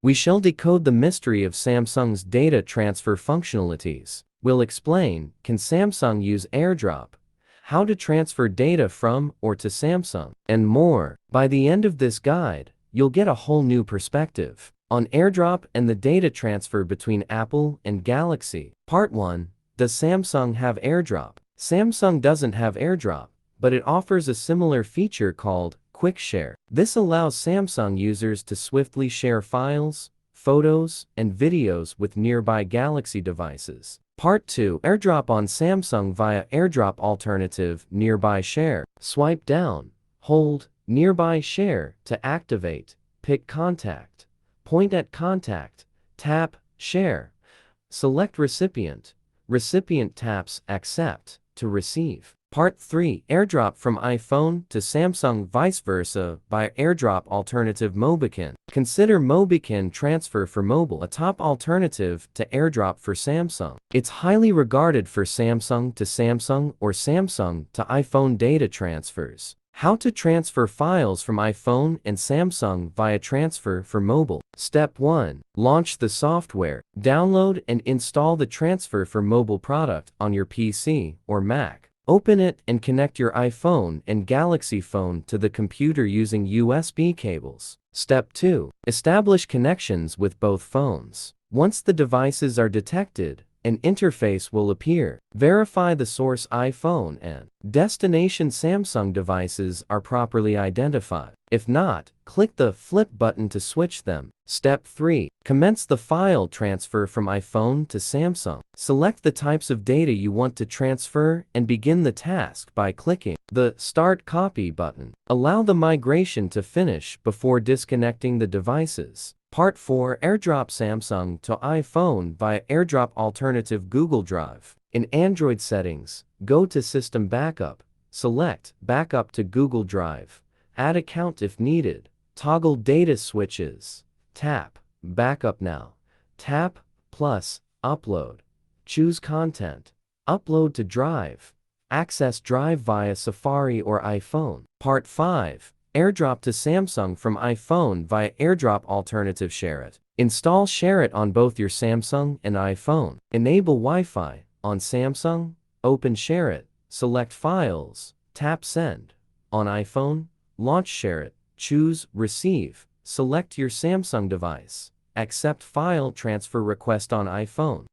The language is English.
We shall decode the mystery of Samsung's data transfer functionalities. We'll explain, can Samsung use AirDrop, how to transfer data from or to Samsung, and more. By the end of this guide, you'll get a whole new perspective on AirDrop and the data transfer between Apple and Galaxy. Part 1. Does Samsung have AirDrop? Samsung doesn't have AirDrop, but it offers a similar feature called Quick Share. This allows Samsung users to swiftly share files, photos, and videos with nearby Galaxy devices. Part 2. AirDrop on Samsung via Airdrop Alternative Nearby Share. Swipe down, hold Nearby Share to activate, pick Contact, point at Contact, tap Share, select Recipient. Recipient taps Accept to receive. Part 3. AirDrop from iPhone to Samsung vice versa by Airdrop Alternative MobiKin. Consider MobiKin transfer for mobile a top alternative to AirDrop for Samsung. It's highly regarded for Samsung to Samsung or Samsung to iPhone data transfers. How to transfer files from iPhone and Samsung via transfer for mobile. Step 1. Launch the software. Download and install the transfer for mobile product on your PC or Mac. Open it and connect your iPhone and Galaxy phone to the computer using USB cables. Step 2. Establish connections with both phones. Once the devices are detected, an interface will appear. Verify the source iPhone and destination Samsung devices are properly identified. If not, click the Flip button to switch them. Step 3. Commence the file transfer from iPhone to Samsung. Select the types of data you want to transfer and begin the task by clicking the Start Copy button. Allow the migration to finish before disconnecting the devices. Part 4. AirDrop Samsung to iPhone via AirDrop Alternative Google Drive. In Android settings, go to System Backup, select Backup to Google Drive, add account if needed, toggle data switches, tap Backup Now, tap plus Upload, choose Content, upload to Drive, access Drive via Safari or iPhone. Part 5. AirDrop to Samsung from iPhone via AirDrop Alternative SHAREit. Install SHAREit on both your Samsung and iPhone. Enable Wi-Fi on Samsung, open SHAREit, select Files, tap Send. On iPhone, launch SHAREit, choose Receive, select your Samsung device, accept file transfer request on iPhone.